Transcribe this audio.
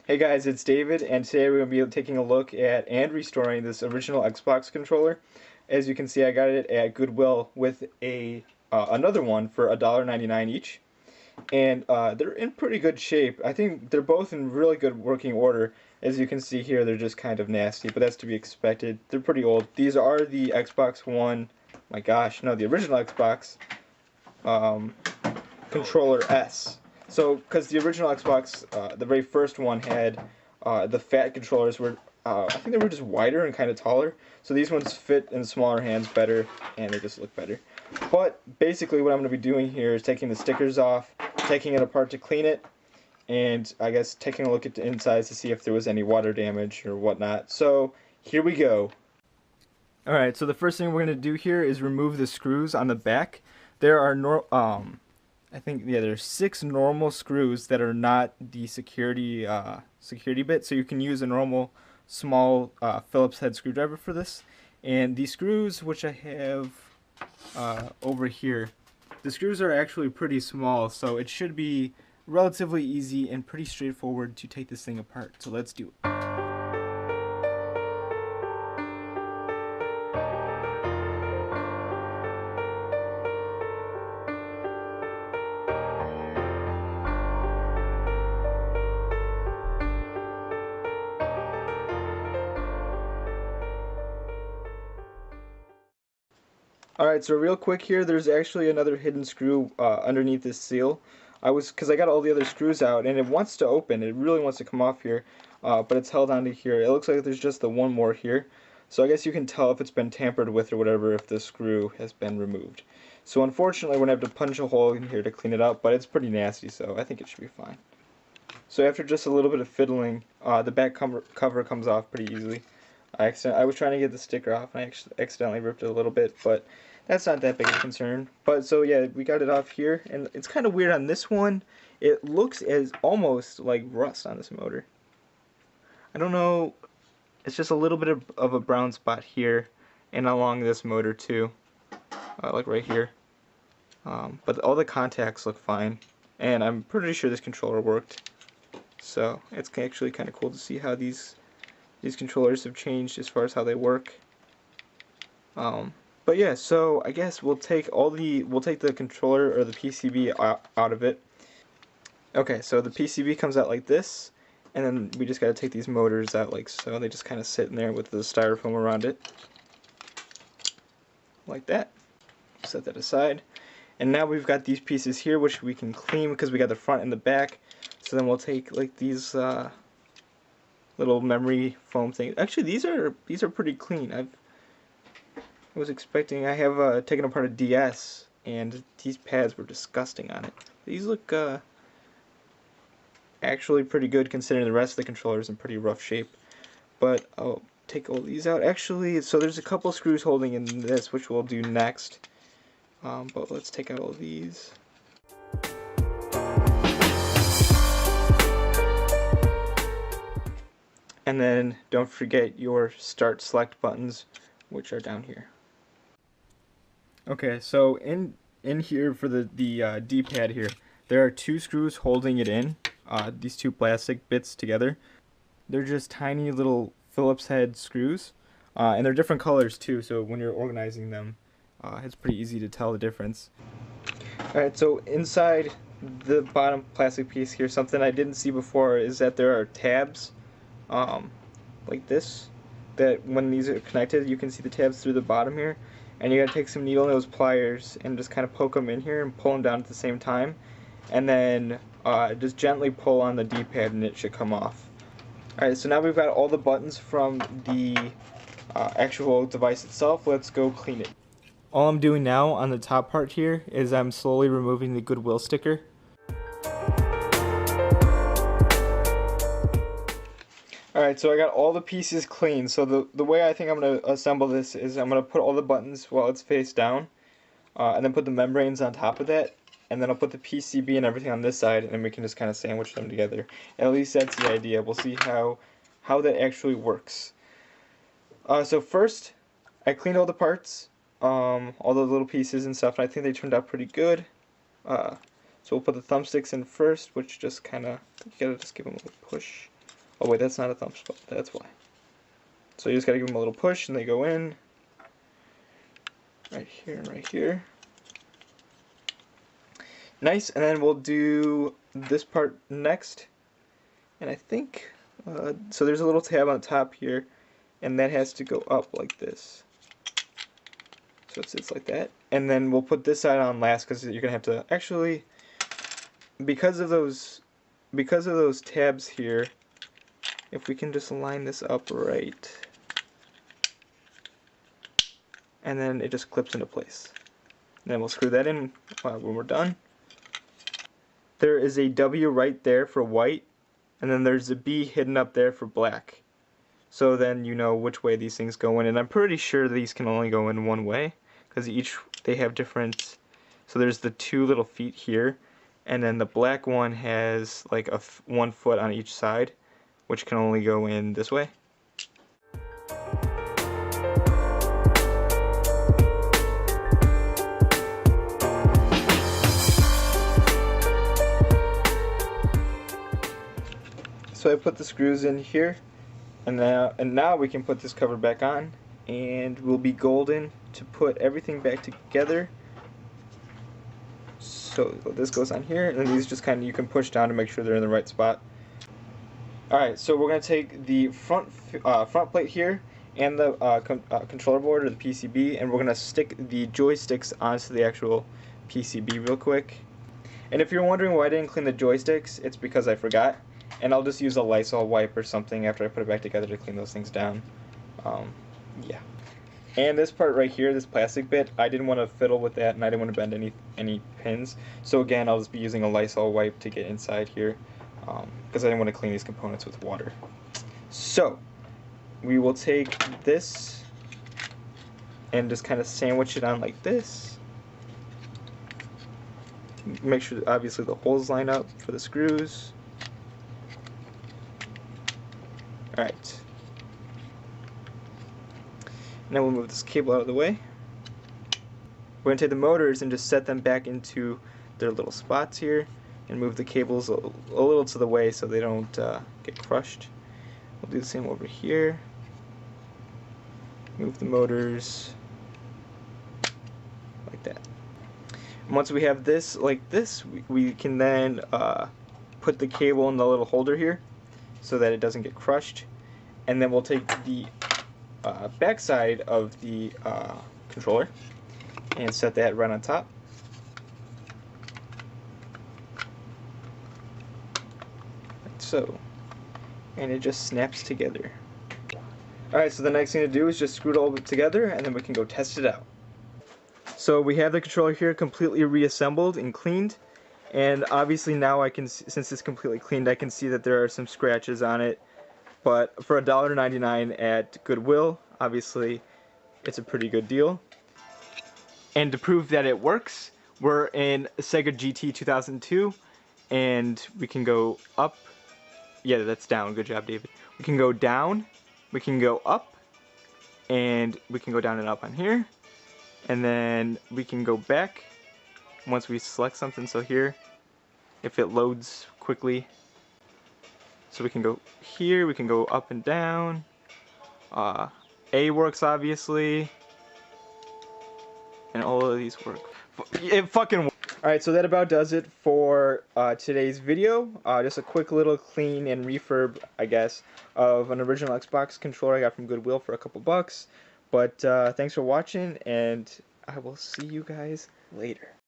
Hey guys, it's David, and today we're going to be taking a look at and restoring this original Xbox controller. As you can see, I got it at Goodwill with another one for $1.99 each, and they're in pretty good shape. I think they're both in really good working order. As you can see here, they're just kind of nasty, but that's to be expected. They're pretty old. These are the Xbox One, my gosh, no, the original Xbox Controller S. So, because the original Xbox, the very first one had the fat controllers were, I think they were just wider and kind of taller. So these ones fit in smaller hands better, and they just look better. But basically, what I'm going to be doing here is taking the stickers off, taking it apart to clean it, and I guess taking a look at the insides to see if there was any water damage or whatnot. So here we go. Alright, so the first thing we're going to do here is remove the screws on the back. There are I think there's 6 normal screws that are not the security bit, so you can use a normal small Phillips head screwdriver for this. And the screws, which I have over here, the screws are actually pretty small, so it should be relatively easy and pretty straightforward to take this thing apart. So let's do it. Alright, so real quick here, there's actually another hidden screw underneath this seal. Because I got all the other screws out, and it wants to open, it really wants to come off here, but it's held onto here. It looks like there's just the one more here. So I guess you can tell if it's been tampered with or whatever if the screw has been removed. So unfortunately, we're going to have to punch a hole in here to clean it up, but it's pretty nasty, so I think it should be fine. So after just a little bit of fiddling, the back cover comes off pretty easily. I was trying to get the sticker off, and I accidentally ripped it a little bit, but that's not that big a concern. But so yeah, we got it off here, and it's kind of weird on this one. It looks as almost like rust on this motor. I don't know. It's just a little bit of a brown spot here, and along this motor too, like right here. But all the contacts look fine, and I'm pretty sure this controller worked. So it's actually kind of cool to see how these controllers have changed as far as how they work. But yeah, so I guess we'll take the controller or the PCB out of it. Okay, so the PCB comes out like this, and then we just got to take these motors out like so. They just kind of sit in there with the styrofoam around it, like that. Set that aside, and now we've got these pieces here, which we can clean because we got the front and the back. So then we'll take like these little memory foam things. Actually, these are pretty clean. I have taken apart a DS, and these pads were disgusting on it. These look actually pretty good considering the rest of the controller is in pretty rough shape. But I'll take all these out. Actually, so there's a couple screws holding in this, which we'll do next. But let's take out all these. And then don't forget your start select buttons, which are down here. Okay, so in here for the D-pad here, there are 2 screws holding it in, these 2 plastic bits together. They're just tiny little Phillips head screws, and they're different colors too, so when you're organizing them, it's pretty easy to tell the difference. Alright, so inside the bottom plastic piece here, something I didn't see before is that there are tabs, like this, that when these are connected, you can see the tabs through the bottom here. And you gotta take some needle nose pliers and just kind of poke them in here and pull them down at the same time, and then just gently pull on the D-pad and it should come off. Alright, so now we've got all the buttons from the actual device itself. Let's go clean it. All I'm doing now on the top part here is I'm slowly removing the Goodwill sticker. Alright, so I got all the pieces clean. So the way I think I'm going to assemble this is I'm going to put all the buttons while it's face down, and then put the membranes on top of that, and then I'll put the PCB and everything on this side, and then we can just kind of sandwich them together. At least that's the idea. We'll see how that actually works. So first, I cleaned all the parts, all the little pieces and stuff, and I think they turned out pretty good. So we'll put the thumbsticks in first, which just kind of, you gotta just give them a little push. Oh wait, that's not a thumb spot, that's why. So you just gotta give them a little push and they go in. Right here and right here. Nice, and then we'll do this part next. And I think, so there's a little tab on the top here, and that has to go up like this. So it sits like that. And then we'll put this side on last because you're gonna have to actually, because of those tabs here, if we can just line this up right, and then it just clips into place. And then we'll screw that in when we're done. There is a W right there for white, and then there's a B hidden up there for black. So then you know which way these things go in, and I'm pretty sure these can only go in one way because they have different. So there's the two little feet here, and then the black one has like 1 foot on each side, which can only go in this way. So I put the screws in here, and now we can put this cover back on, and we'll be golden to put everything back together. So this goes on here, and then these just kind of, you can push down to make sure they're in the right spot. Alright, so we're going to take the front plate here and the controller board, or the PCB, and we're going to stick the joysticks onto the actual PCB real quick. And if you're wondering why I didn't clean the joysticks, it's because I forgot. And I'll just use a Lysol wipe or something after I put it back together to clean those things down. Yeah. And this part right here, this plastic bit, I didn't want to fiddle with that, and I didn't want to bend any pins. So again, I'll just be using a Lysol wipe to get inside here, because I didn't want to clean these components with water. So we will take this and just kind of sandwich it on like this. Make sure that obviously the holes line up for the screws. Alright. Now we'll move this cable out of the way. We're going to take the motors and just set them back into their little spots here, and move the cables a little to the way so they don't get crushed. We'll do the same over here. Move the motors like that. And once we have this like this, we can then put the cable in the little holder here so that it doesn't get crushed. And then we'll take the back side of the controller and set that right on top. Like so. And it just snaps together. Alright, so the next thing to do is just screw it all together, and then we can go test it out. So we have the controller here completely reassembled and cleaned. And obviously now I can, since it's completely cleaned, I can see that there are some scratches on it. But for $1.99 at Goodwill, obviously it's a pretty good deal. And to prove that it works, we're in Sega GT 2002, and we can go up. Yeah, that's down. Good job, David. We can go down, we can go up, and we can go down and up on here. And then we can go back once we select something. So here, if it loads quickly, so we can go here, we can go up and down. A works obviously, and all of these work. It fucking works. Alright, so that about does it for today's video. Just a quick little clean and refurb, I guess, of an original Xbox controller I got from Goodwill for a couple bucks. But thanks for watching, and I will see you guys later.